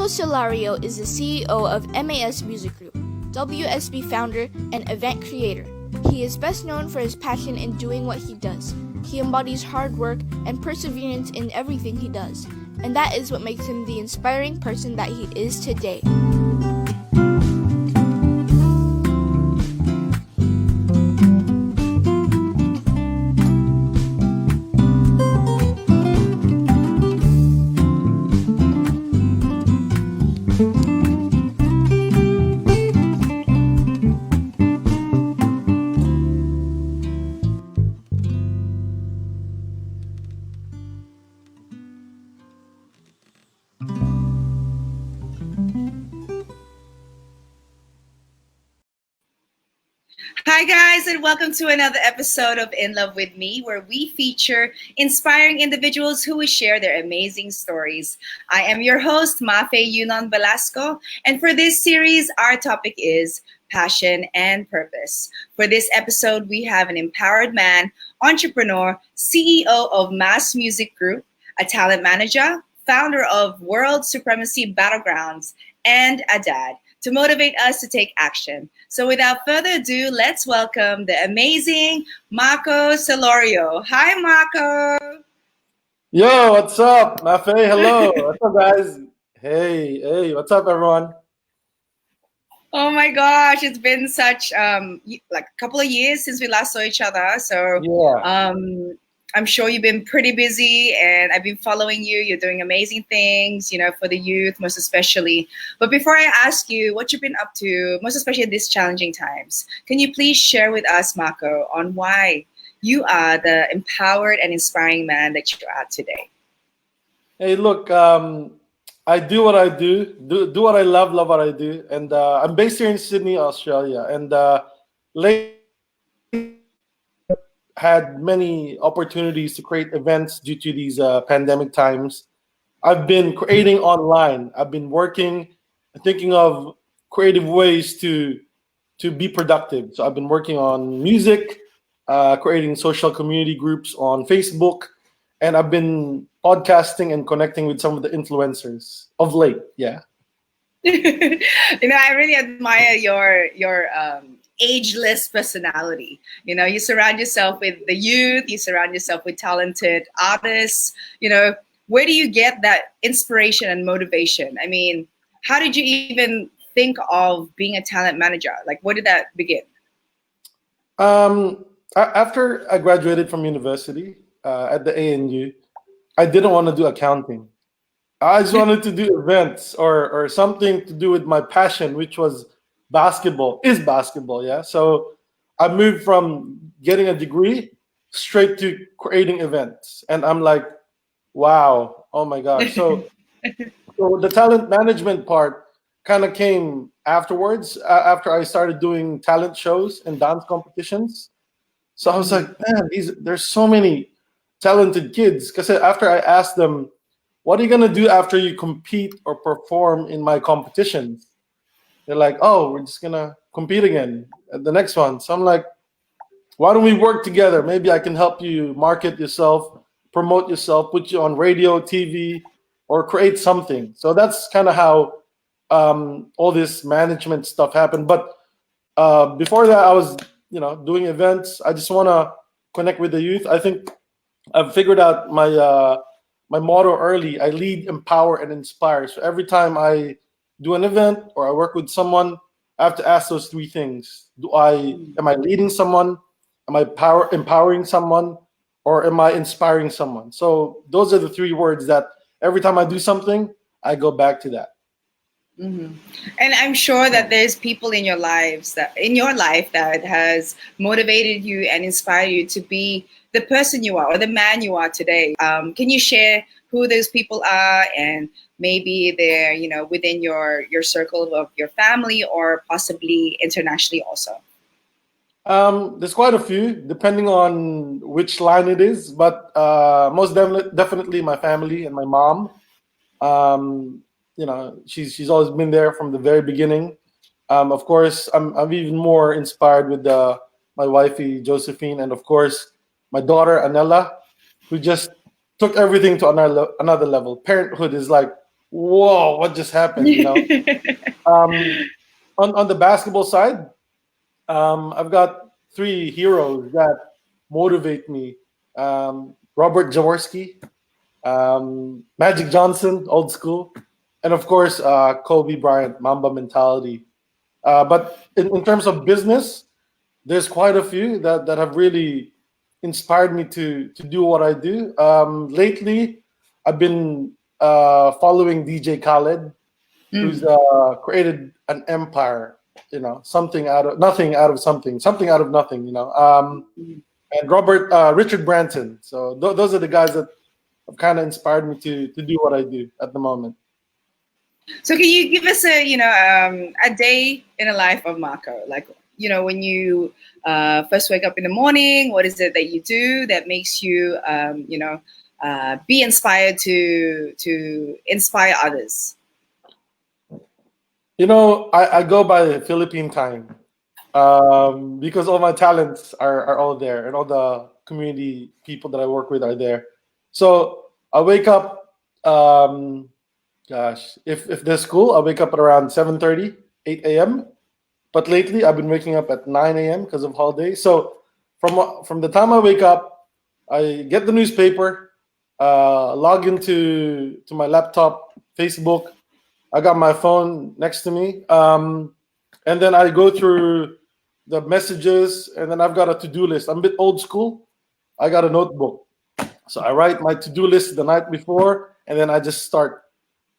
Selorio is the CEO of MAS Music Group, WSB founder, and event creator. He is best known for his passion in doing what he does. He embodies hard work and perseverance in everything he does, and that is what makes him the inspiring person that he is today. Hi guys, and welcome to another episode of In Love With Me, where we feature inspiring individuals who will share their amazing stories. I am your host, Mafae Velasco, and for this series, our topic is passion and purpose. For this episode, we have an empowered man, entrepreneur, CEO of Mass Music Group, a talent manager, founder of World Supremacy Battlegrounds, and a dad, to motivate us to take action. So without further ado, let's welcome the amazing Marco Selorio. Hi, Marco. Yo, what's up? Mafae, hello. What's up, guys? Hey, what's up, everyone? Oh my gosh, it's been such like a couple of years since we last saw each other. So Yeah. I'm sure you've been pretty busy, and I've been following you. You're doing amazing things, for the youth, most especially. But before I ask you what you've been up to, most especially in these challenging times, can you please share with us, Marco, on why you are the empowered and inspiring man that you are today? Hey, look, I do what I do what I love what I do. And I'm based here in Sydney, Australia. And lately had many opportunities to create events due to these pandemic times. I've been creating online. I've been working, thinking of creative ways to be productive. So I've been working on music, creating social community groups on Facebook, and I've been podcasting and connecting with some of the influencers of late. Yeah. I really admire your ageless personality. You surround yourself with the youth, you surround yourself with talented artists. Where do you get that inspiration and motivation? I mean, how did you even think of being a talent manager? Like, where did that begin? After I graduated from university at the ANU, I didn't want to do accounting. I just wanted to do events or something to do with my passion, which was basketball, yeah. So I moved from getting a degree straight to creating events. And I'm like, wow, oh my gosh. So the talent management part kind of came afterwards, after I started doing talent shows and dance competitions. So I was like, man, there's so many talented kids. Because after I asked them, what are you gonna do after you compete or perform in my competitions? They're like, oh, we're just gonna compete again at the next one. So I'm like, why don't we work together? Maybe I can help you market yourself, promote yourself, put you on radio, TV, or create something. So that's kind of how all this management stuff happened. But before that, I was, doing events. I just want to connect with the youth. I think I've figured out my motto early. I lead, empower, and inspire. So every time I do an event or I work with someone, I have to ask those three things. Am I leading someone? Am I empowering someone? Or am I inspiring someone? So those are the three words that every time I do something, I go back to that. Mm-hmm. And I'm sure that there's people in your life that has motivated you and inspired you to be the person you are or the man you are today. Can you share who those people are, and maybe they're within your circle of your family or possibly internationally also? There's quite a few, depending on which line it is, but most definitely my family and my mom. She's always been there from the very beginning. Of course, I'm even more inspired with my wifey Josephine, and of course my daughter Anella, who just took everything to another level. Parenthood is like whoa, what just happened? Um, on the basketball side, I've got three heroes that motivate me. Robert Jaworski, Magic Johnson, old school, and of course Kobe Bryant, Mamba mentality. But in terms of business, there's quite a few that have really inspired me to do what I do. Lately, I've been following DJ Khaled, who's created an empire. Something out of nothing, out of something, something out of nothing. And Richard Branson. So those are the guys that have kind of inspired me to do what I do at the moment. So can you give us a day in the life of Marco? Like, when you first wake up in the morning, what is it that you do that makes you, be inspired to inspire others? I go by Philippine time because all my talents are all there, and all the community people that I work with are there. So I wake up. Gosh, if there's school, I wake up at around 7:30, 8 a.m. But lately, I've been waking up at 9 a.m. because of holidays. So from the time I wake up, I get the newspaper, log into my laptop, Facebook. I got my phone next to me, and then I go through the messages, and then I've got a to-do list. I'm a bit old school. I got a notebook, so I write my to-do list the night before, and then I just start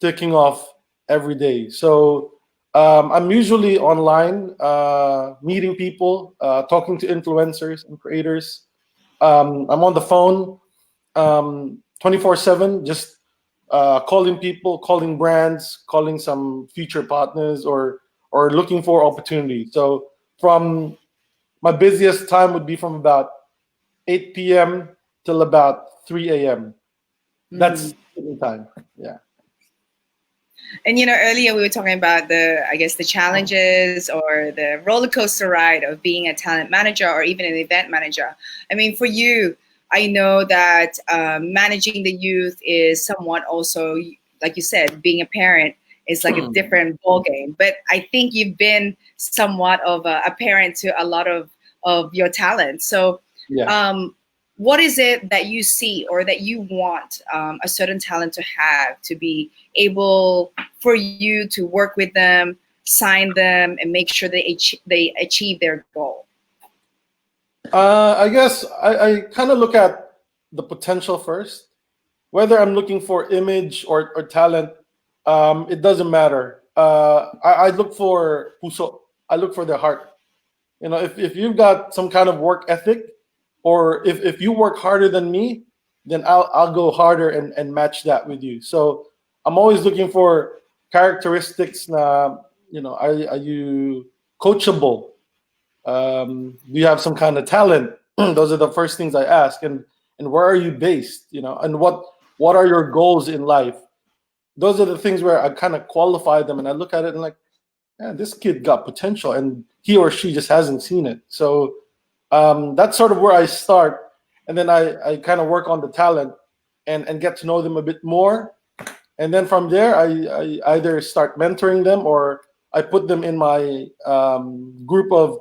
ticking off every day. So I'm usually online, meeting people, talking to influencers and creators. I'm on the phone 24/7, just calling people, calling brands, calling some future partners, or looking for opportunities. So from my busiest time would be from about 8 p.m. till about 3 a.m. That's time. Yeah. And earlier we were talking about the challenges or the roller coaster ride of being a talent manager or even an event manager. I mean, for you, I know that managing the youth is somewhat also, like you said, being a parent is like a different ball game. But I think you've been somewhat of a parent to a lot of your talent. So Yeah. what is it that you see or that you want a certain talent to have to be able for you to work with them, sign them, and make sure they achieve their goal? I guess I kind of look at the potential first. Whether I'm looking for image or talent, it doesn't matter. I look for puso. I look for their heart. If you've got some kind of work ethic, or if you work harder than me, then I'll go harder and match that with you. So I'm always looking for characteristics. Are you coachable? Do you have some kind of talent? Those are the first things I ask. And where are you based? And what are your goals in life? Those are the things where I kind of qualify them, and I look at it and like, yeah, this kid got potential, and he or she just hasn't seen it. So that's sort of where I start, and then I kind of work on the talent and get to know them a bit more, and then from there I either start mentoring them, or I put them in my group of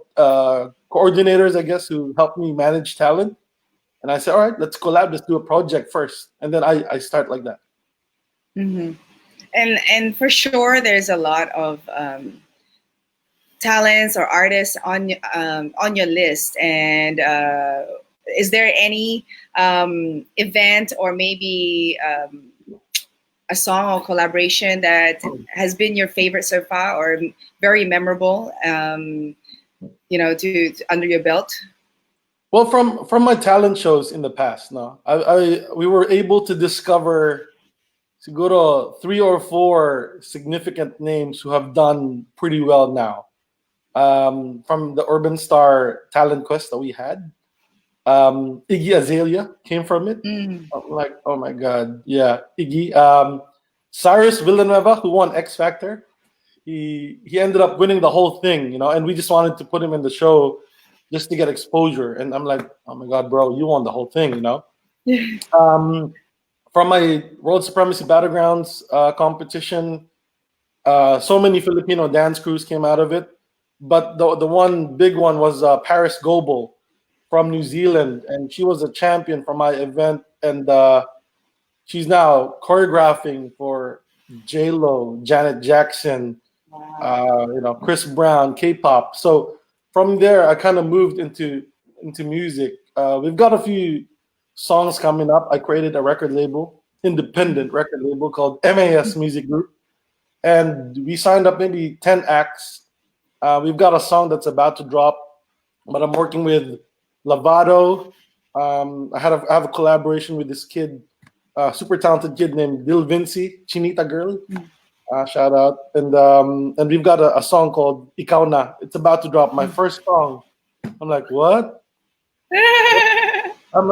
coordinators, I guess, who help me manage talent, and I say, all right, let's collab, let's do a project first, and then I start like that. Mm-hmm. And for sure, there's a lot of talents or artists on your list. And is there any event or maybe a song or collaboration that has been your favorite so far, or very memorable, to under your belt? Well, from my talent shows in the past, no, we were able to discover siguro 3 or 4 significant names who have done pretty well now. From the Urban Star Talent Quest that we had, Iggy Azalea came from it. I'm like, oh my God, yeah, Iggy. Cyrus Villanueva, who won X Factor, he ended up winning the whole thing, and we just wanted to put him in the show just to get exposure. And I'm like, oh my God, bro, you won the whole thing, From from my World Supremacy Battlegrounds competition, so many Filipino dance crews came out of it. But the one big one was Paris Goebel from New Zealand, and she was a champion for my event, and she's now choreographing for J Lo, Janet Jackson, Chris Brown, K-pop. So from there, I kind of moved into music. We've got a few songs coming up. I created a record label, independent record label called MAS Music Group, and we signed up maybe 10 acts. We've got a song that's about to drop, but I'm working with Lavado. I have a collaboration with this kid, super talented kid named Dil Vinci, Chinita girl. Shout out. And we've got a song called Ikaw Na. It's about to drop. My first song. I'm like, what? I'm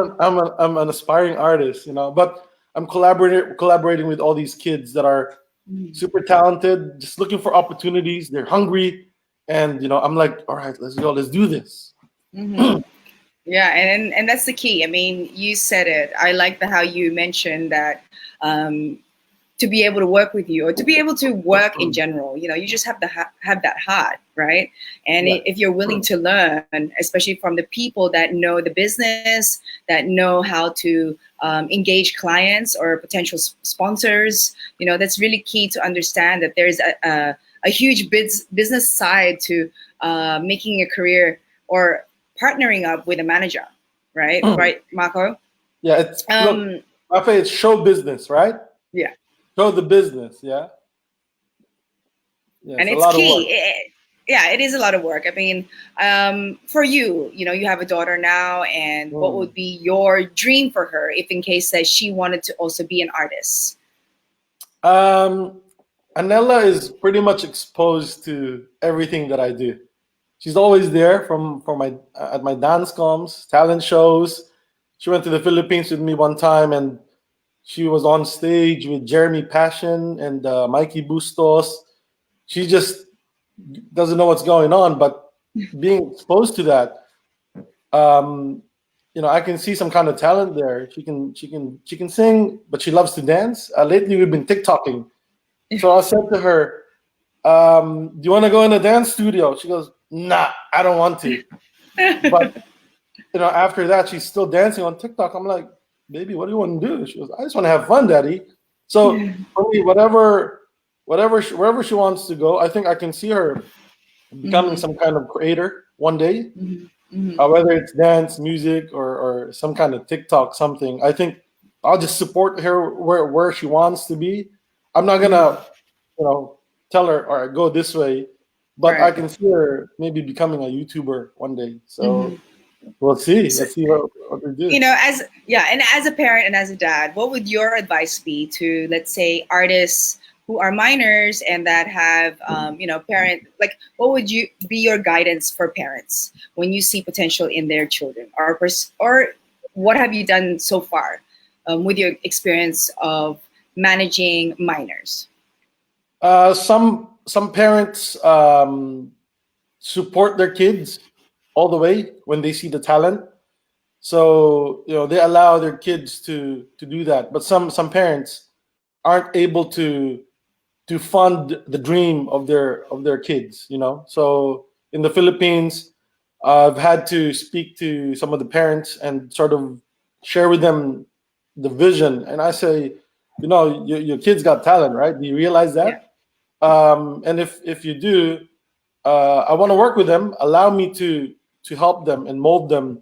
an aspiring artist, but I'm collaborating with all these kids that are super talented, just looking for opportunities. They're hungry, and I'm like, all right, let's go, let's do this. Mm-hmm. Yeah, and that's the key. I mean, you said it. I like how you mentioned that to be able to work with you, or to be able to work in general, you just have to have that heart, right? And if you're willing to learn, especially from the people that know the business, that know how to engage clients or potential sponsors, that's really key to understand that there's a huge business side to making a career or partnering up with a manager, right? Right, Marco? Yeah, it's Mafae, it's show business, right? Yeah. Show the business, yeah. And it's key. It is a lot of work. I mean, for you, you have a daughter now, and what would be your dream for her if in case that she wanted to also be an artist? Anela is pretty much exposed to everything that I do. She's always there at my dance comms, talent shows. She went to the Philippines with me one time, and she was on stage with Jeremy Passion and Mikey Bustos. She just doesn't know what's going on, but being exposed to that, I can see some kind of talent there. She can sing, but she loves to dance. Lately, we've been TikToking. So I said to her, "Do you want to go in a dance studio?" She goes, "Nah, I don't want to." But after that, she's still dancing on TikTok. I'm like, "Baby, what do you want to do?" She goes, "I just want to have fun, Daddy." So for me, wherever she wants to go, I think I can see her becoming some kind of creator one day, whether it's dance, music, or some kind of TikTok something. I think I'll just support her where she wants to be. I'm not gonna, tell her, all right, go this way, but I can see her maybe becoming a YouTuber one day. So we'll see. Let's see what we do. As a parent and as a dad, what would your advice be to, let's say, artists who are minors and that have, what would be your guidance for parents when you see potential in their children, or what have you done so far with your experience of managing minors? Some parents support their kids all the way when they see the talent. So they allow their kids to do that. But some parents aren't able to fund the dream of their kids. So in the Philippines, I've had to speak to some of the parents and sort of share with them the vision. And I say, your kids got talent, right? Do you realize that? Yeah. And if you do, I want to work with them. Allow me to help them and mold them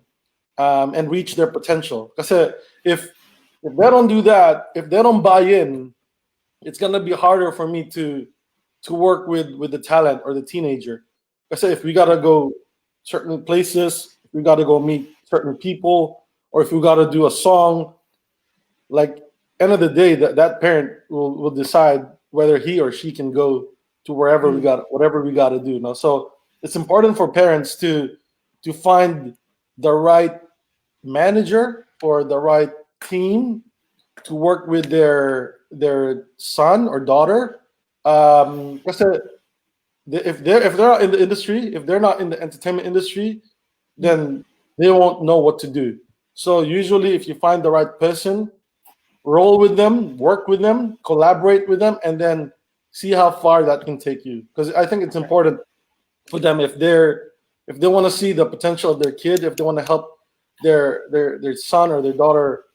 and reach their potential. Because if they don't do that, if they don't buy in, it's gonna be harder for me to work with the talent or the teenager. I say if we gotta go certain places, if we gotta go meet certain people, or if we gotta do a song, like end of the day, that parent will decide whether he or she can go to whatever we got to do. So it's important for parents to find the right manager or the right team to work with their son or daughter. If they're not in the industry, if they're not in the entertainment industry, then they won't know what to do. So usually, if you find the right person, roll with them, work with them, collaborate with them, and then see how far that can take you. Because I think it's important for them if they want to see the potential of their kid, if they want to help their son or their daughter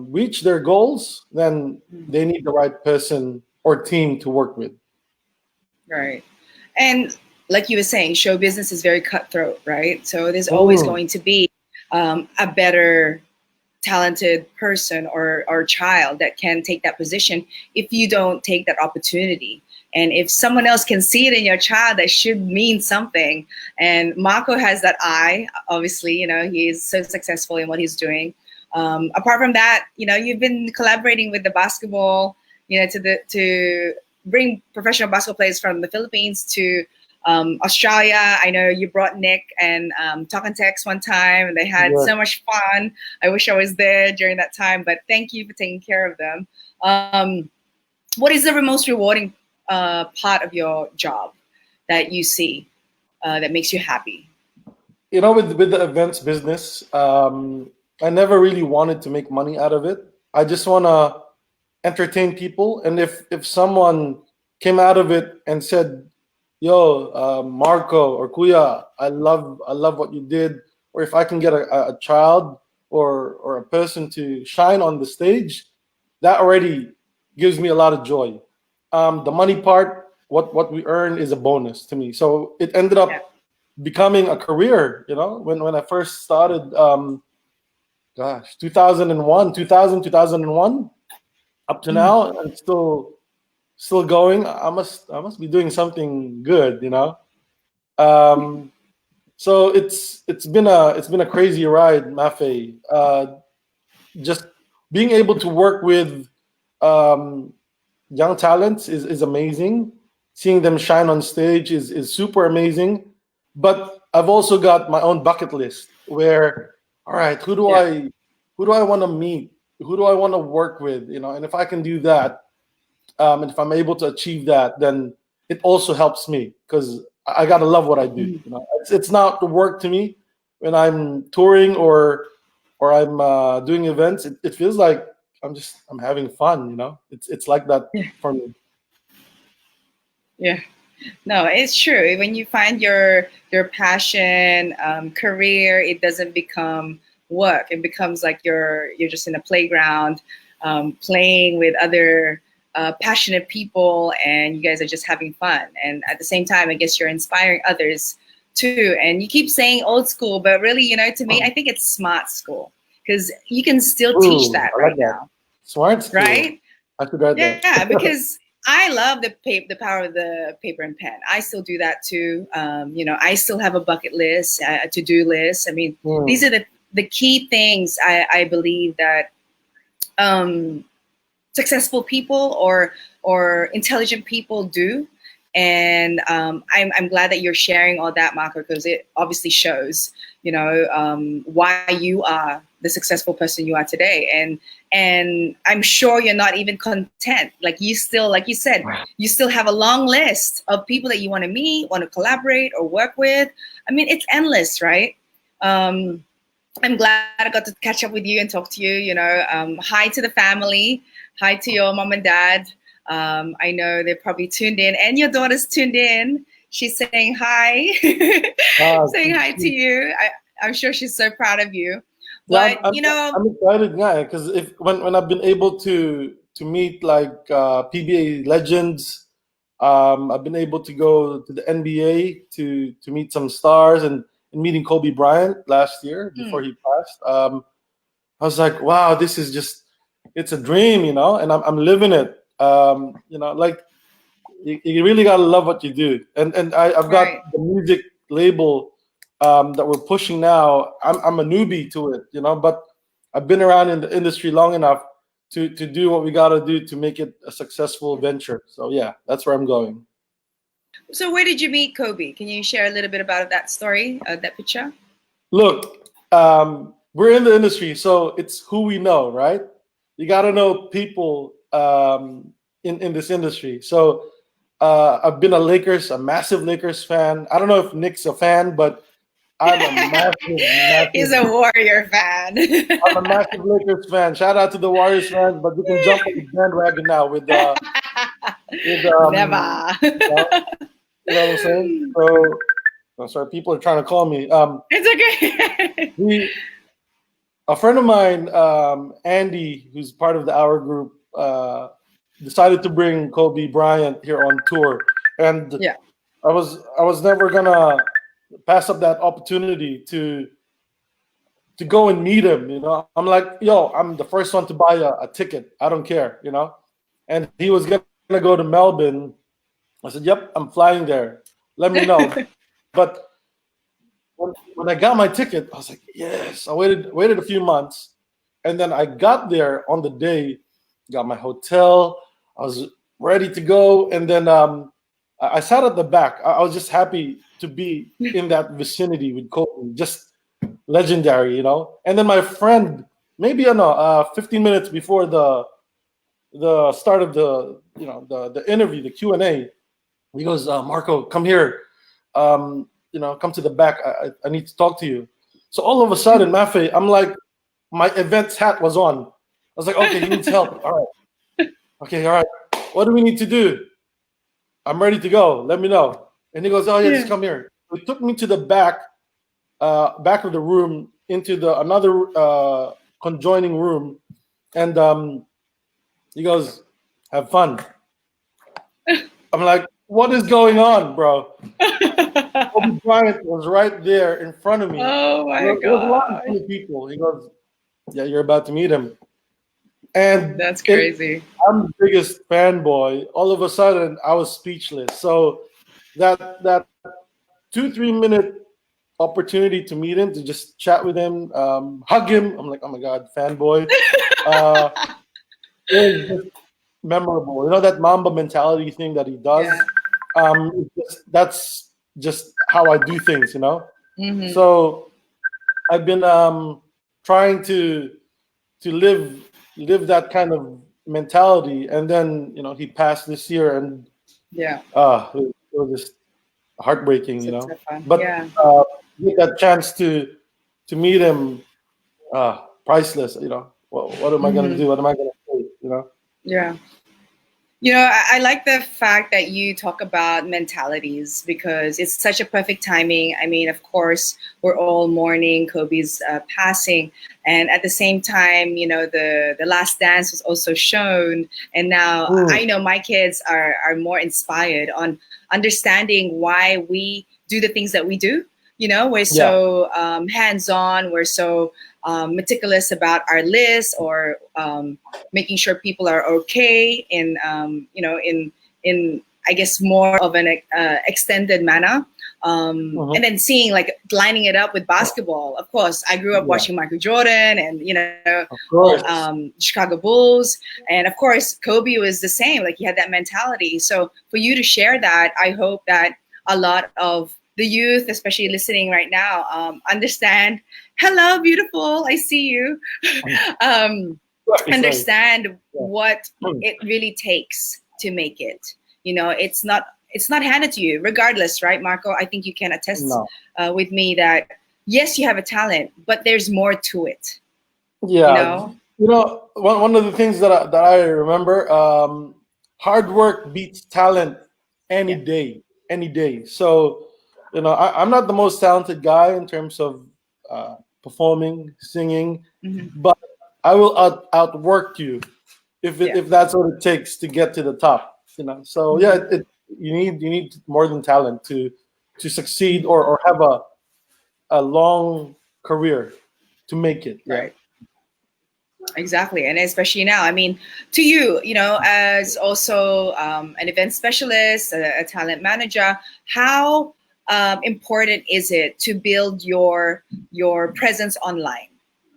reach their goals, then they need the right person or team to work with. Right. And like you were saying, show business is very cutthroat, right? So there's always going to be a better talented person or child that can take that position if you don't take that opportunity. And if someone else can see it in your child, that should mean something. And Marco has that eye, obviously, you know, he is so successful in what he's doing. Apart from that, you know, you've been collaborating with the basketball, you know, to bring professional basketball players from the Philippines to Australia. I know you brought Nick and Talk and Text one time, and they had so much fun. I wish I was there during that time, but thank you for taking care of them. What is the most rewarding part of your job that you see that makes you happy? You know, with the events business, I never really wanted to make money out of it. I just want to entertain people, and if someone came out of it and said, "Yo, Marco or Kuya, I love what you did," or if I can get a child or a person to shine on the stage, that already gives me a lot of joy. The money part, what we earn, is a bonus to me. So it ended up becoming a career. You know, when I first started, 2001, 2001, up to now, and still going. I must be doing something good, you know. So it's been a crazy ride, Mafae. Just being able to work with young talents is amazing. Seeing them shine on stage is super amazing. But I've also got my own bucket list where, all right, who do I want to meet? Who do I want to work with? You know, and if I can do that, and if I'm able to achieve that, then it also helps me because I gotta love what I do. You know, it's not the work to me when I'm touring or I'm doing events. It feels like I'm having fun. You know, it's like that for me. Yeah. No, it's true. When you find your passion, career, it doesn't become work. It becomes like you're just in a playground, playing with other passionate people, and you guys are just having fun. And at the same time, I guess you're inspiring others too. And you keep saying old school, but really, you know, to me, I think it's smart school because you can still teach that right now. Smart school, right? I could write that. Yeah, because I love the power of the paper and pen. I still do that too. You know, I still have a bucket list, a to-do list. I mean, these are the key things I believe that successful people or intelligent people do. And I'm glad that you're sharing all that, Marco, because it obviously shows, you know, why you are the successful person you are today. And I'm sure you're not even content. Like you still, like you said, you still have a long list of people that you want to meet, want to collaborate or work with. I mean, it's endless, right? I'm glad I got to catch up with you and talk to you. You know, hi to the family, hi to your mom and dad. I know they're probably tuned in, and your daughter's tuned in. She's saying hi, saying hi to you. I'm sure she's so proud of you. But I'm excited, yeah, because when I've been able to meet like PBA legends, I've been able to go to the NBA to meet some stars and meeting Kobe Bryant last year before he passed. I was like, wow, this is it's a dream, you know, and I'm living it. You know, like you really gotta love what you do. And I've got the music label that we're pushing now. I'm a newbie to it, you know, but I've been around in the industry long enough to do what we gotta do to make it a successful venture. So yeah, that's where I'm going. So where did you meet Kobe? Can you share a little bit about that story, that picture? Look, we're in the industry, so it's who we know, right? You gotta know people in this industry. So I've been a massive Lakers fan. I don't know if Nick's a fan, but I'm a He's a Warrior fan. I'm a massive Lakers fan. Shout out to the Warriors fans, but you can jump on the bandwagon now with Never. you know what I'm saying? So, I'm sorry, people are trying to call me. It's okay. A friend of mine, Andy, who's part of the Hour Group, decided to bring Kobe Bryant here on tour, and Yeah. I was never gonna pass up that opportunity to go and meet him. You know, I'm like, yo, I'm the first one to buy a ticket. I don't care. You know, and he was gonna go to Melbourne. I said, yep, I'm flying there. Let me know. But when I got my ticket, I was like, yes. I waited a few months, and then I got there on the day, got my hotel. I was ready to go, and then I sat at the back. I was just happy to be in that vicinity with Kobe, just legendary, you know. And then my friend, maybe I know, 15 minutes before the start of the interview, the Q&A, he goes, Marco, come here. Come to the back. I need to talk to you. So all of a sudden, Mafae, I'm like, my events hat was on. I was like, okay, he needs help. All right. Okay, all right. What do we need to do? I'm ready to go. Let me know. And he goes, oh yeah, just come here. So he took me to the back of the room into another conjoining room, and he goes, have fun. I'm like, what is going on, bro? Kobe Bryant was right there in front of me. Oh my There was a lot of god. funny people. He goes, yeah, you're about to meet him. And That's crazy. I'm the biggest fanboy. All of a sudden, I was speechless. So that 2-3 minute opportunity to meet him, to just chat with him, hug him. I'm like, oh my god, fanboy. It was just memorable. You know that Mamba mentality thing that he does. Yeah. That's just how I do things. You know. Mhm. So I've been trying to live that kind of mentality, and then he passed this year, and Yeah. it was just heartbreaking, It's you a know. tough one. But Yeah. get that chance to meet him, priceless. You know, what am I gonna do? What am I gonna say? You know. Yeah. You know, I like the fact that you talk about mentalities because it's such a perfect timing. I mean, of course, we're all mourning Kobe's passing. And at the same time, the Last Dance was also shown. And now I know my kids are more inspired on understanding why we do the things that we do. We're so hands-on. We're so meticulous about our list, or making sure people are okay in I guess more of an extended manner, and then seeing, like, lining it up with basketball. Of course, I grew up watching Michael Jordan and Of course. Chicago Bulls, and of course Kobe was the same. Like, he had that mentality. So for you to share that, I hope that a lot of the youth, especially listening right now, understand. Hello, beautiful. I see you. Understand what it really takes to make it. It's not handed to you, regardless, right, Marco? I think you can attest with me that yes, you have a talent, but there's more to it. Yeah. One of the things that I remember, hard work beats talent any day, any day. So, I'm not the most talented guy in terms of performing, singing, but I will outwork you if that's what it takes to get to the top. So you need more than talent to succeed or have a long career to make it. Right. Exactly. And especially now, I mean, to you, as also an event specialist, a talent manager, how important is it to build your presence online?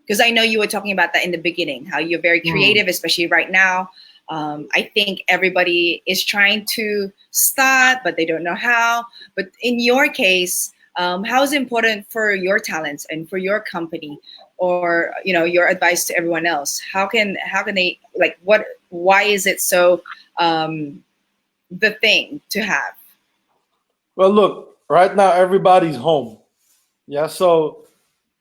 Because I know you were talking about that in the beginning, how you're very creative, especially right now. I think everybody is trying to start, but they don't know how. But in your case, how is it important for your talents and for your company, or your advice to everyone else? How can they, like, why is it so the thing to have? Well, look, right now everybody's home. Yeah, so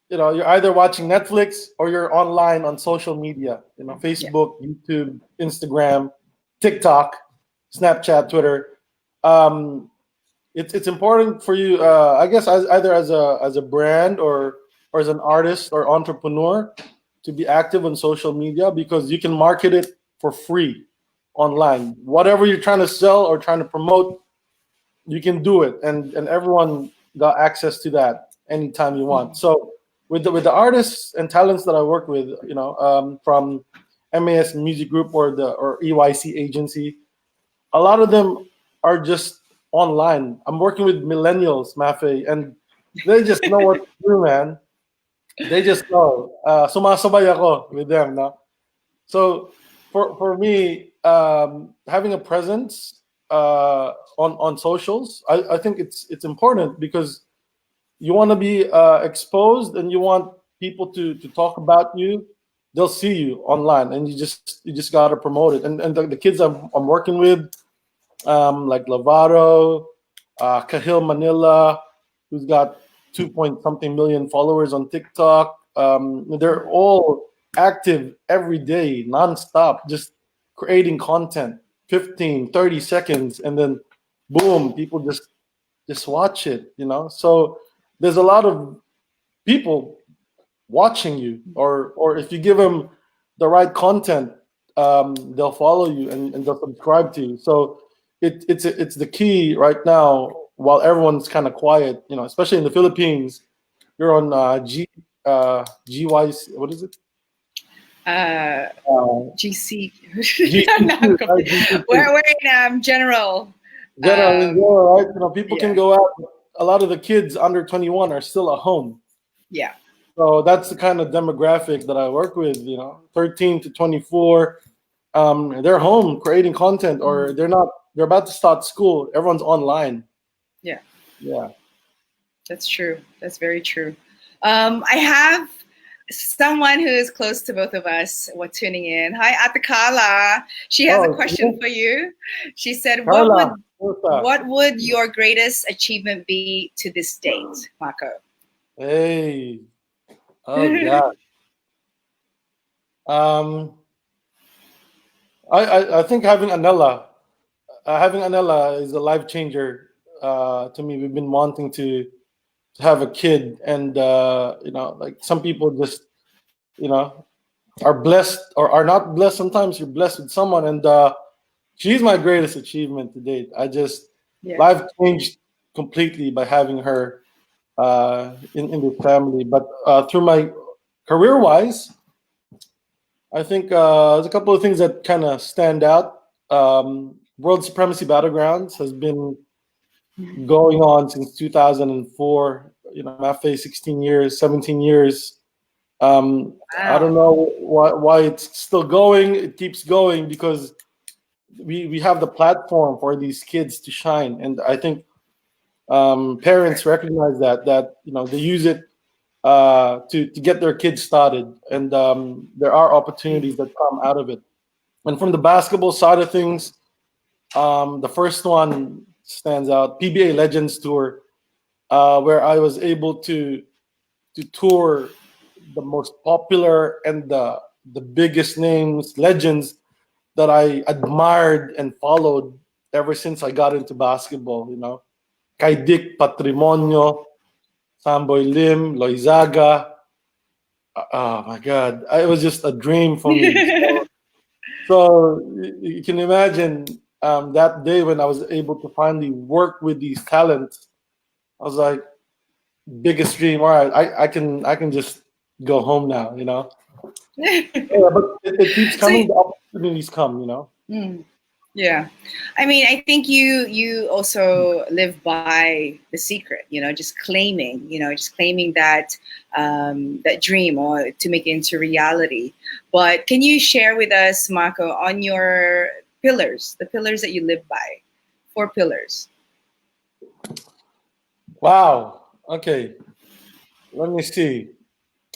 you're either watching Netflix or you're online on social media. Yeah. Facebook, YouTube, Instagram, TikTok, Snapchat, Twitter. Um, it's important for you, I guess, either as a brand or as an artist or entrepreneur, to be active on social media because you can market it for free online. Whatever you're trying to sell or trying to promote, you can do it, and everyone got access to that anytime you want. So with the artists and talents that I work with, from MAS Music Group or EYC agency, a lot of them are just online. I'm working with millennials, Mafae, and they just know what to do, man. They just know. Sumasabay ako with them, no? So for me, having a presence on socials, I think it's important because you want to be exposed and you want people to talk about you. They'll see you online, and you just gotta promote it. And the kids I'm working with, like Lavaro, Kahil Manila, who's got 2 point something million followers on TikTok. They're all active every day, nonstop, just creating content, 15, 30 seconds, and then boom, people just watch it. So there's a lot of people watching you, or if you give them the right content, they'll follow you and they'll subscribe to you. So it's the key right now while everyone's kind of quiet, especially in the Philippines. You're on GY, what is it? Uh, Uh, GC. No, GCQ, right? GCQ. we're in general. General, in Um, general, right? People can yeah, go out. A lot of the kids under 21 are still at home. yeah. So that's the kind of demographic that I work with, 13 to 24. They're home creating content, or Mhm. they're about to start school. Everyone's online. Yeah, Yeah. that's true. That's very true. I have someone who is close to both of us tuning in. Hi, Atakala. She has a Oh, question for you. She said, Carla, Martha. what would your greatest achievement be to this date, Marco?" Hey. Oh, God. Um, I think having Anella is a life changer to me. We've been wanting to have a kid, and like some people just you know are blessed or are not blessed. Sometimes you're blessed with someone, and she's my greatest achievement to date. Yeah. Life changed completely by having her in the family. But through my career wise, I think there's a couple of things that kind of stand out. World Supremacy Battlegrounds has been going on since 2004. Mafae 16 years, 17 years. I don't Wow. know why it's still going. It keeps going because we have the platform for these kids to shine, and I think parents recognize that they use it to get their kids started, and there are opportunities that come out of it. And from the basketball side of things, the first one stands out: PBA Legends Tour, where I was able to tour the most popular and the biggest names, legends that I admired and followed ever since I got into basketball. Kay Dick Patrimonio, Samboy Lim, Loizaga. Oh my God, it was just a dream for me. So you can imagine that day when I was able to finally work with these talents. I was like, biggest dream. All right, I can just go home now. Yeah, but it keeps So, coming. The opportunities come. mm, yeah, I mean, I think you also live by the secret, just claiming that that dream or to make it into reality. But can you share with us, Marco, on your pillars, the pillars that you live by, 4 pillars? Wow. Okay. Let me see.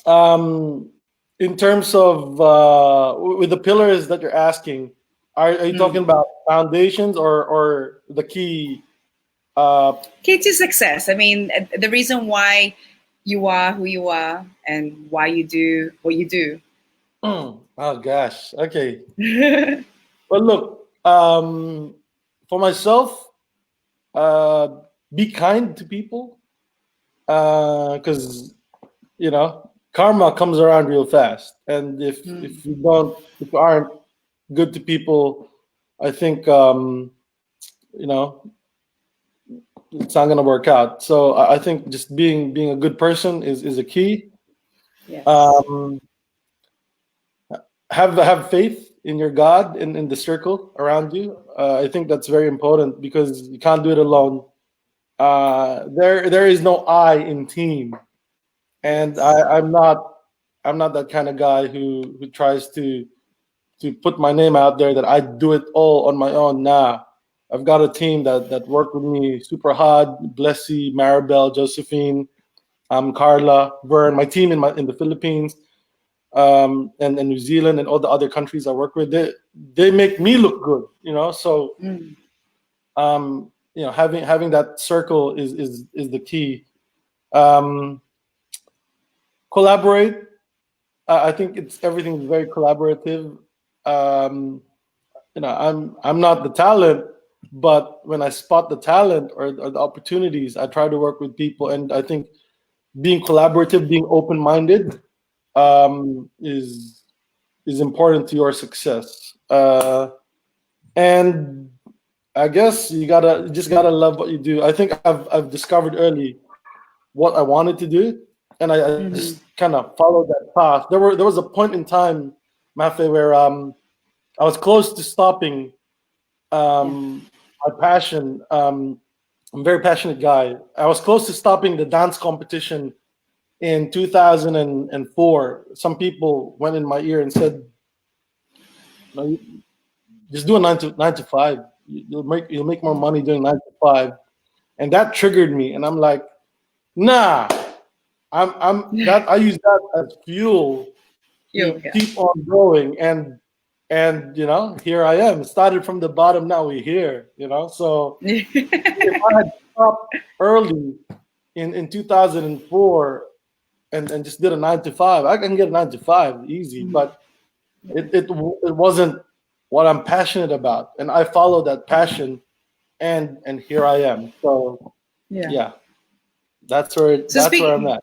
Um, in terms of with the pillars that you're asking, are you talking Mm. about foundations or the key? Uh, Key to success. I mean, the reason why you are who you are and why you do what you do. Oh gosh. Okay. Well, look. For myself, uh, be kind to people, because karma comes around real fast, and Mm, if you aren't good to people, I think you know it's not gonna work out. So I think just being a good person is a key. yes. Um, have faith in your God and in the circle around you. I think that's very important because you can't do it alone. There is no I in team, and Yes. I'm not that kind of guy who tries to put my name out there that I do it all on my own. Nah, I've got a team that work with me super hard. Blessy, Maribel, Josephine, Carla, Vern, my team in the Philippines, and New Zealand and all the other countries I work with. They make me look good. So Mm, having that circle is the key. Um, Collaborate. I think it's everything is very collaborative. Um, I'm not the talent, but when I spot the talent or the opportunities, I try to work with people, and I think being collaborative, being open-minded, is important to your success. And I guess you just gotta love what you do. I think I've discovered early what I wanted to do, and I just mhm. kind of followed that path. There was a point in time, Mafae, where I was close to stopping Yeah. my passion. I'm a very passionate guy. I was close to stopping the dance competition in 2004. Some people went in my ear and said, "No, just do a nine to five. You'll make more money doing 9 to 5." And that triggered me. And I'm like, nah. I'm that I use that as fuel You, to yeah. keep on going. And here I am. Started from the bottom. Now we're here. So if I had stopped early in 2004 and just did a 9 to 5, I can get a 9 to 5 easy. Mhm. But it wasn't what I'm passionate about, and I follow that passion, and here I am. So Yeah. yeah, So that's where I'm speaking, at.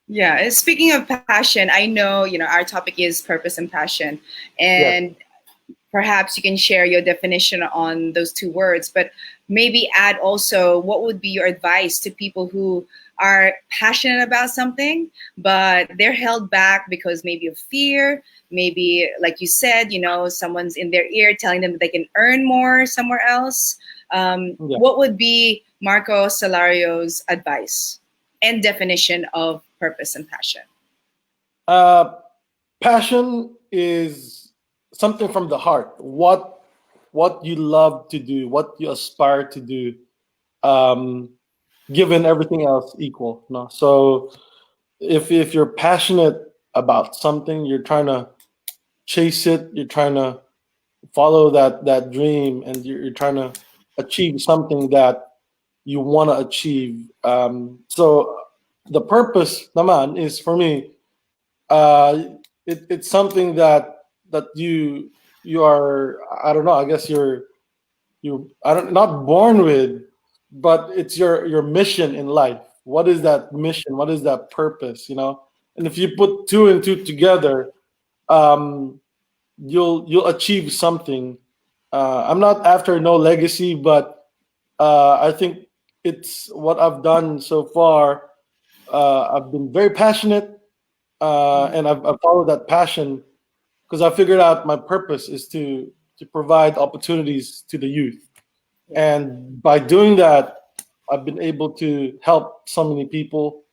yeah, speaking of passion, I know, our topic is purpose and passion, Yes. and perhaps you can share your definition on those two words, but maybe add also what would be your advice to people who are passionate about something, but they're held back because maybe of fear, maybe, like you said, someone's in their ear telling them that they can earn more somewhere else. Yeah. What would be Marco Selario's advice and definition of purpose and passion? Uh, Passion is something from the heart. What you love to do, what you aspire to do, um, given everything else equal. No, so if you're passionate about something, you're trying to chase it. You're trying to follow that dream, and you're trying to achieve something that you want to achieve. So the purpose, naman, is for me. It's something that you are. I don't know. I guess you. I don't not born with, but it's your mission in life. What is that mission? What is that purpose? And if you put two and two together, um, you'll achieve something. I'm not after no legacy, but I think it's what I've done so far. I've been very passionate, and I've followed that passion because I figured out my purpose is to provide opportunities to the youth, Yeah. and by doing that, I've been able to help so many people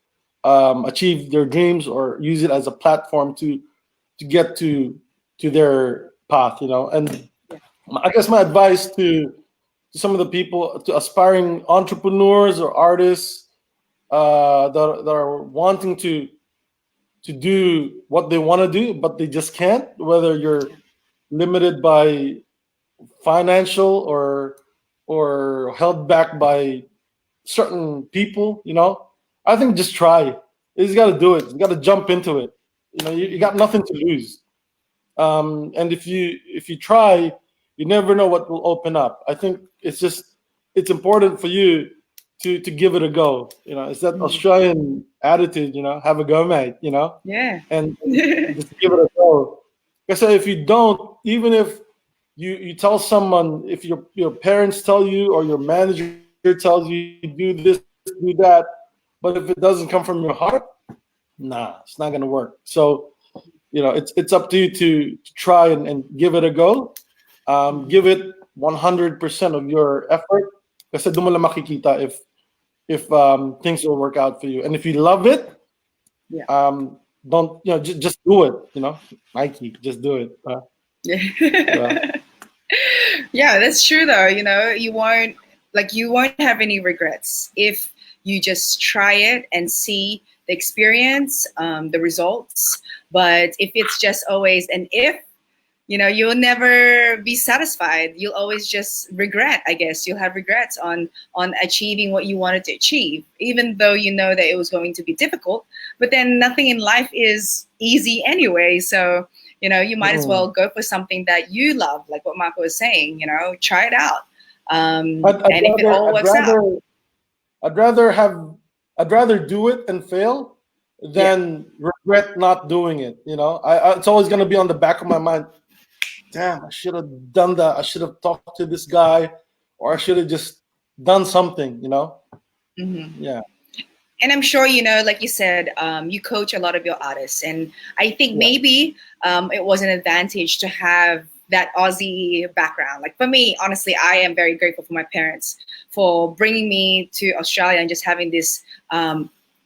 achieve their dreams or use it as a platform to get to their path. And Yeah. I guess my advice to some of the people, to aspiring entrepreneurs or artists that are wanting to do what they want to do, but they just can't, whether you're limited by financial or held back by certain people. I think just try. You just got to do it. You got to jump into it. You know, you got nothing to lose. And if you try, you never know what will open up. I think it's important for you to give it a go. You know, it's that Australian attitude. You know, have a go, mate. You know, Yeah. and just give it a go. Because if you don't, even if you tell someone, if your parents tell you or your manager tells you do this, do that, but if it doesn't come from your heart, nah, it's not gonna work. So you know, it's up to you to try and give it a go. Give it 100% of your effort. Kasi doon mo lang makikita if things will work out for you. And if you love it, Yeah. don't just do it. You know, Nike, just do it. Yeah. Yeah, that's true though. You know, you won't have any regrets if you just try it and see the experience, the results. But if it's just always an if, you know, you'll never be satisfied. You'll always just regret, I guess. You'll have regrets on achieving what you wanted to achieve, even though you know that it was going to be difficult. But then nothing in life is easy anyway. So, you know, you might as well go for something that you love, like what Marco was saying, you know, try it out. And if it all works out. I'd rather do it and fail than regret not doing it. You know, it's always going to be on the back of my mind. Damn, I should have done that. I should have talked to this guy, or I should have just done something. You know. Mm-hmm. Yeah. And I'm sure, you know, like you said, you coach a lot of your artists, and I think maybe it was an advantage to have that Aussie background. Like for me, honestly, I am very grateful for my parents for bringing me to Australia and just having this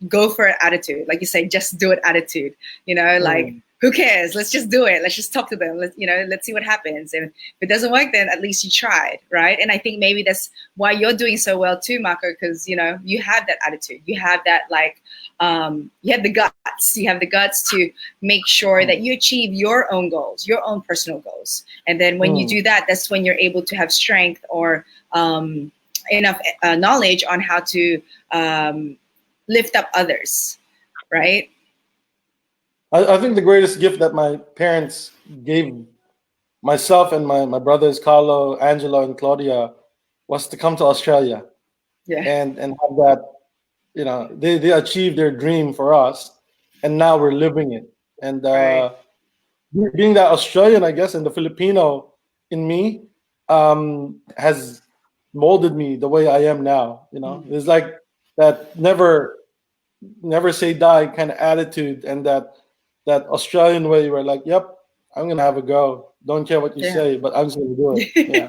go for it attitude. Like you say, just do it attitude, you know, like who cares? Let's just do it. Let's just talk to them. Let's see what happens. And if it doesn't work, then at least you tried, right? And I think maybe that's why you're doing so well too, Marco, because, you know, you have that attitude. You have that, like, you have the guts. You have the guts to make sure that you achieve your own goals, your own personal goals. And then when you do that, that's when you're able to have strength or enough knowledge on how to lift up others, right? I think the greatest gift that my parents gave myself and my brothers, Carlo, Angelo, and Claudia, was to come to Australia. Yeah. And have that, you know, they achieved their dream for us, and now we're living it. And being that Australian, I guess, and the Filipino in me has molded me the way I am now. You know, it's like that never say die kind of attitude, and that Australian way where like, yep, I'm gonna have a go. Don't care what you say, but I'm just gonna do it. Yeah.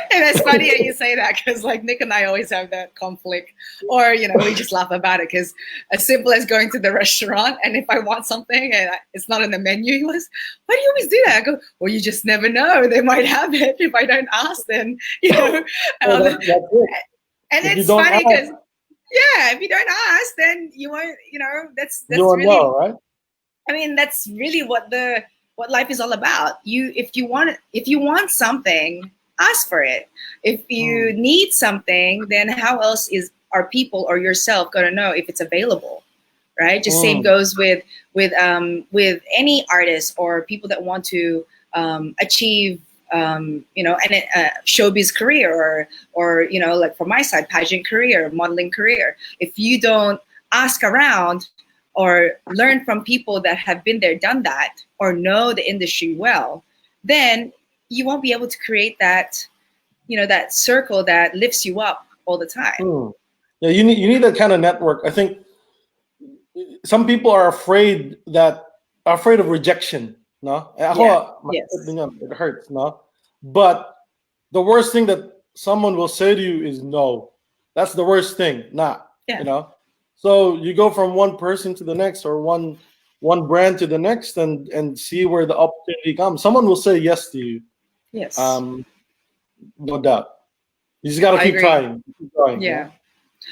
And it's funny that you say that, because like Nick and I always have that conflict, or, you know, we just laugh about it, because as simple as going to the restaurant, and if I want something and it's not on the menu, he goes, why do you always do that? I go, well, you just never know. They might have it. If I don't ask, then, you know. That's it. And if it's funny because, if you don't ask, then you won't, you know, that's you won't really, know, right? I mean, that's really what life is all about. If you want something, ask for it. If you need something, then how else are people or yourself going to know if it's available, right? Just same goes with any artist or people that want to achieve, you know, a showbiz career or, you know, like for my side, pageant career, modeling career. If you don't ask around or learn from people that have been there, done that, or know the industry well, then you won't be able to create that, you know, that circle that lifts you up all the time. Yeah, you need that kind of network. I think some people are afraid of rejection. No, Yes. It hurts. No, but the worst thing that someone will say to you is no. That's the worst thing. You know. So you go from one person to the next, or one brand to the next, and see where the opportunity comes. Someone will say yes to you. Yes. No doubt. You just got to keep trying. Yeah.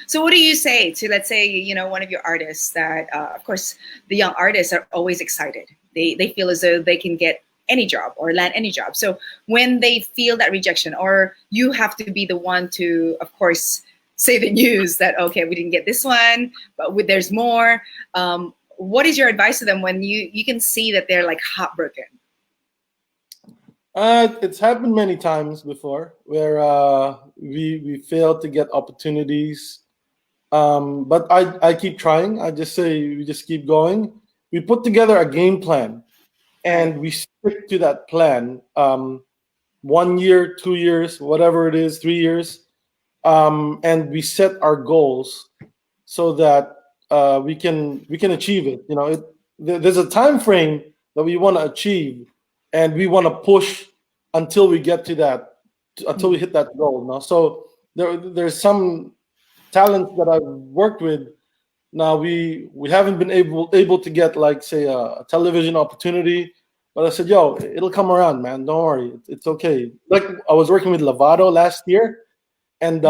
So what do you say to, let's say, you know, one of your artists that, of course, the young artists are always excited. They feel as though they can get any job or land any job. So when they feel that rejection, or you have to be the one to, of course, say the news that, okay, we didn't get this one, but there's more. What is your advice to them when you can see that they're like heartbroken? It's happened many times before where we failed to get opportunities. But I keep trying. I just say we just keep going. We put together a game plan, and we stick to that plan. 1 year, 2 years, whatever it is, 3 years, and we set our goals so that we can achieve it. There's a time frame that we want to achieve, and we want to push until we get to that, until we hit that goal. No? So there's some talents that I've worked with. Now we haven't been able to get, like, say, a television opportunity, but I said, yo, it'll come around, man. Don't worry, it's okay. Like, I was working with Lavado last year, and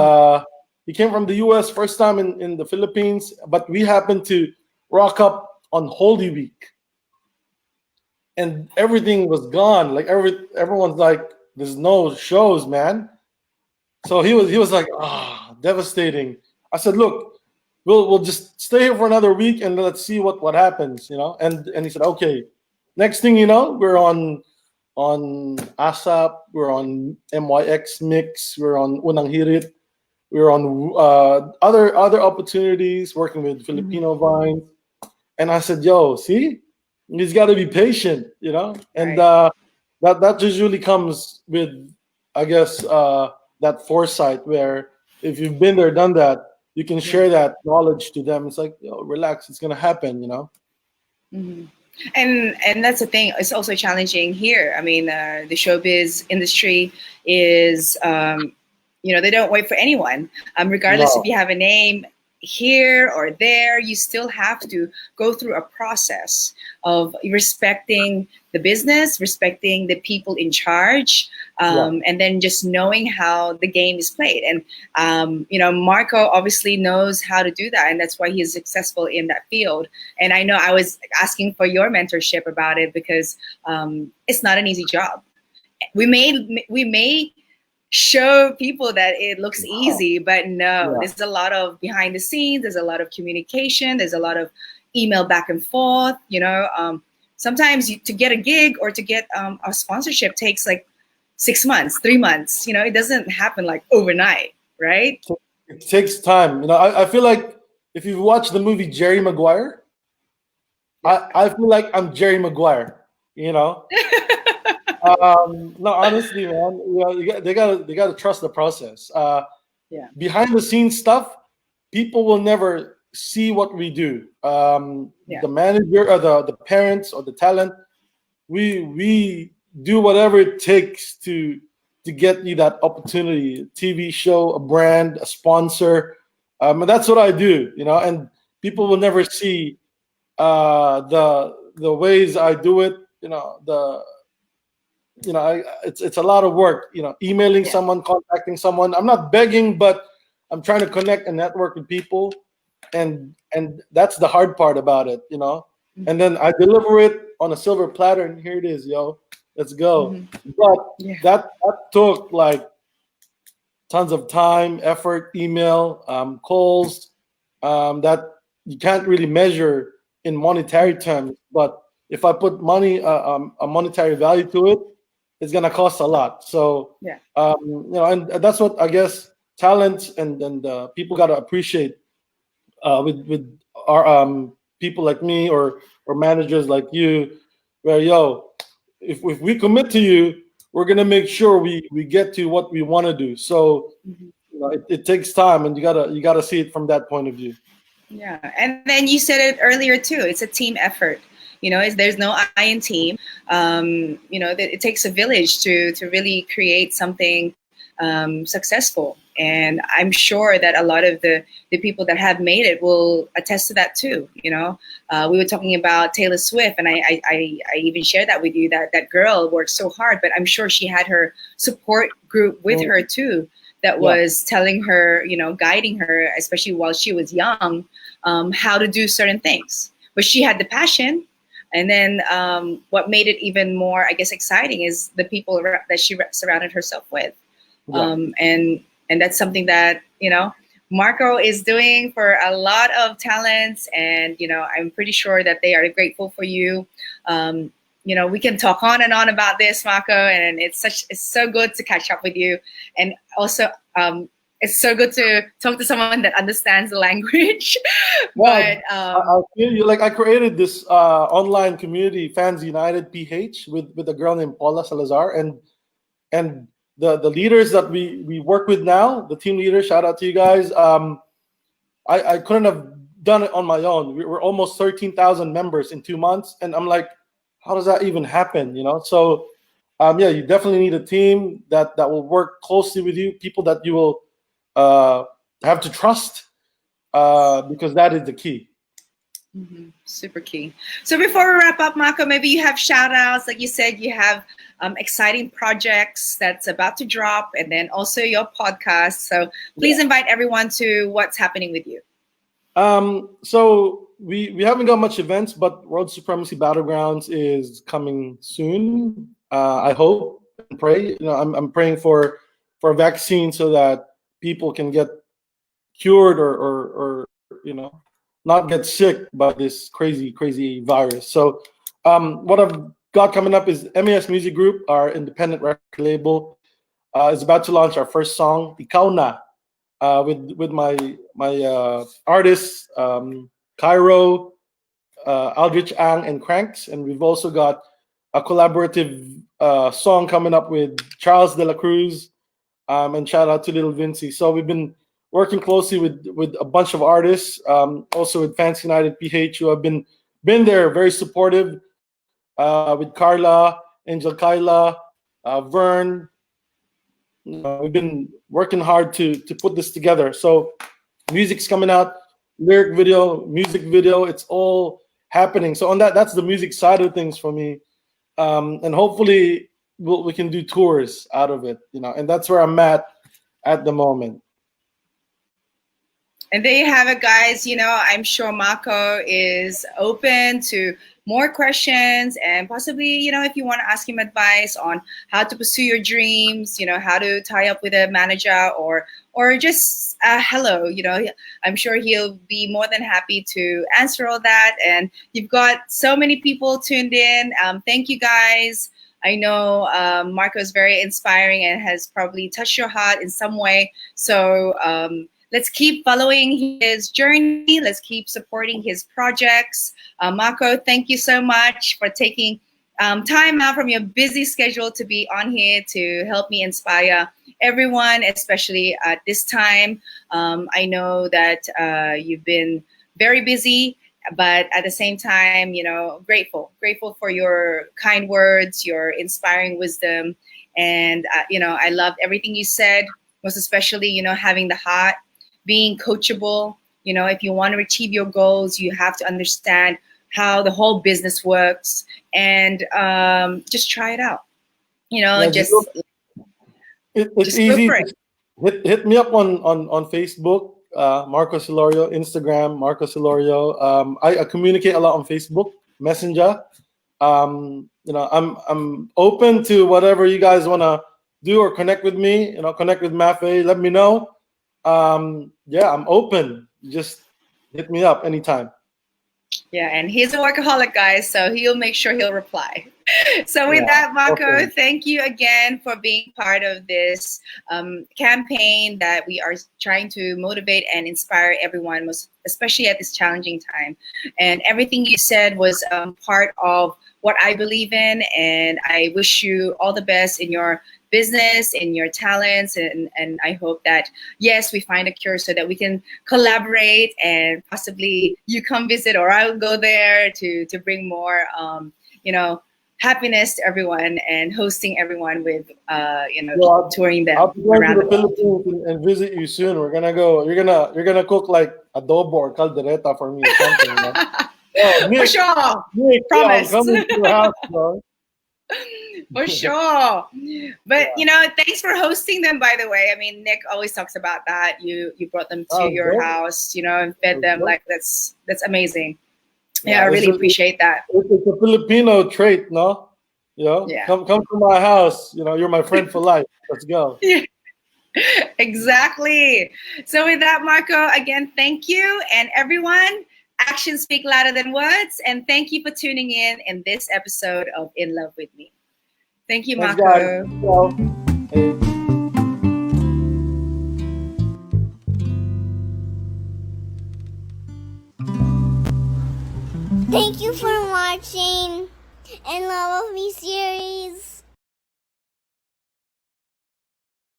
he came from the U.S. first time in the Philippines, but we happened to rock up on Holy Week, and everything was gone. Like, everyone's like, there's no shows, man. So he was like, devastating. I said, look, we'll just stay here for another week and let's see what happens, And he said, okay. Next thing you know, we're on ASAP, we're on MYX Mix, we're on Unang Hirit, we're on other opportunities, working with Filipino Vines. And I said, yo, see, he's got to be patient, And Right. that usually comes with, I guess, that foresight, where if you've been there, done that, you can share that knowledge to them. It's like, yo, relax, it's gonna happen, Mhm. And that's the thing. It's also challenging here. I mean, the showbiz industry is, they don't wait for anyone. Regardless if No, you have a name here or there, you still have to go through a process of respecting the business, respecting the people in charge, yeah, and then just knowing how the game is played. And Marco obviously knows how to do that, and that's why he's successful in that field. And I know I was asking for your mentorship about it because it's not an easy job. We may show people that it looks easy, but no, yeah, there's a lot of behind the scenes, there's a lot of communication, there's a lot of email back and forth. Sometimes to get a gig or to get a sponsorship takes like 6 months, 3 months. It doesn't happen like overnight, right? it takes time. I feel like if you've watched the movie Jerry Maguire, I feel like I'm Jerry Maguire. No, honestly, man, they gotta trust the process. Yeah. Behind the scenes stuff, people will never see what we do. Yeah. The manager or the parents or the talent, we do whatever it takes to get you that opportunity, a TV show, a brand, a sponsor. And that's what I do, and people will never see the ways I do it. It's a lot of work. Emailing Yeah. someone, contacting someone. I'm not begging, but I'm trying to connect and network with people, and that's the hard part about it. And then I deliver it on a silver platter, and here it is, yo. Let's go. But Yeah. that took like tons of time, effort, email, calls, that you can't really measure in monetary terms. But if I put money, a monetary value to it, it's gonna cost a lot. So, Yeah. and that's what I guess talent and people gotta appreciate with our people like me or managers like you, where, yo, if we commit to you, we're gonna make sure we get to what we want to do. So it takes time, and you gotta see it from that point of view. Yeah, and then you said it earlier too. It's a team effort. There's no I in team. It takes a village to really create something successful. And I'm sure that a lot of the people that have made it will attest to that too. We were talking about Taylor Swift, and I even shared that with you, that girl worked so hard, but I'm sure she had her support group with her too, that Yeah. was telling her, guiding her, especially while she was young, how to do certain things. But she had the passion. And then what made it even more, I guess, exciting is the people that she surrounded herself with. Yeah. And that's something that, Marco is doing for a lot of talents, and I'm pretty sure that they are grateful for you. We can talk on and on about this, Marco, and it's so good to catch up with you, and also it's so good to talk to someone that understands the language. Well, But I feel you. Like I created this online community, Fans United PH, with a girl named Paula Salazar, and the leaders that we work with now, the team leaders. Shout out to you guys. I couldn't have done it on my own. We're almost 13,000 members in 2 months, and I'm like, how does that even happen? So yeah, you definitely need a team that will work closely with you, people that you will have to trust, because that is the key. Super key. So before we wrap up, Marco, maybe you have shout outs. Like you said, you have exciting projects that's about to drop, and then also your podcast. So please invite everyone to what's happening with you. So we haven't got much events, but World Supremacy Battlegrounds is coming soon. I hope and pray. I'm praying for a vaccine so that people can get cured or not get sick by this crazy virus. So what I've got coming up is MAS Music Group, our independent record label, is about to launch our first song, Ikaw Na, with my artists, Cairo, Aldrich Ang, and Cranks. And we've also got a collaborative song coming up with Charles De La Cruz, and shout out to Little Vinci. So we've been working closely with a bunch of artists, also with Fans United PH, who have been there, very supportive, with Carla, Angel Kyla, Vern. We've been working hard to put this together. So music's coming out, lyric video, music video, it's all happening. So on that's the music side of things for me. And hopefully we can do tours out of it, and that's where I'm at the moment. And there you have it, guys. I'm sure Marco is open to more questions, and possibly, if you want to ask him advice on how to pursue your dreams, how to tie up with a manager or just hello, I'm sure he'll be more than happy to answer all that. And you've got so many people tuned in. Thank you, guys. I know Marco is very inspiring and has probably touched your heart in some way. So let's keep following his journey. Let's keep supporting his projects. Marco, thank you so much for taking time out from your busy schedule to be on here to help me inspire everyone, especially at this time. I know that you've been very busy, but at the same time, grateful for your kind words, your inspiring wisdom. And, I loved everything you said, most especially, having the heart, being coachable. If you want to achieve your goals, you have to understand how the whole business works, and just try it out. It's easy. Hit me up on Facebook, Marco Selorio, Instagram, Marco Selorio. I communicate a lot on Facebook Messenger. I'm open to whatever you guys want to do or connect with me. Connect with Mafae. Let me know. Yeah, I'm open. Just hit me up anytime. Yeah, and he's a workaholic, guys, so he'll make sure he'll reply. So with that, Marco, thank you again for being part of this campaign that we are trying to motivate and inspire everyone, most especially at this challenging time. And everything you said was part of what I believe in, and I wish you all the best in your business, in your talents, and I hope that, yes, we find a cure so that we can collaborate, and possibly you come visit or I'll go there to bring more happiness to everyone and hosting everyone with touring them. I'll be going to the Philippines and visit you soon. We're gonna go. You're gonna cook like adobo or caldereta for me or something. For sure. Nick, promise. I'm coming to your house, bro. For sure. But thanks for hosting them, by the way. I mean, Nick always talks about that. You brought them to your house, and fed them. Like that's amazing. Yeah, I really appreciate that. It's a Filipino trait, no? Yeah. Come to my house. You're my friend for life. Let's go. Exactly. So with that, Marco, again, thank you. And everyone, actions speak louder than words. And thank you for tuning in this episode of In Love With Me. Thank you, Thanks, guys. Marco. Well, Thank you for watching In Love with Me series.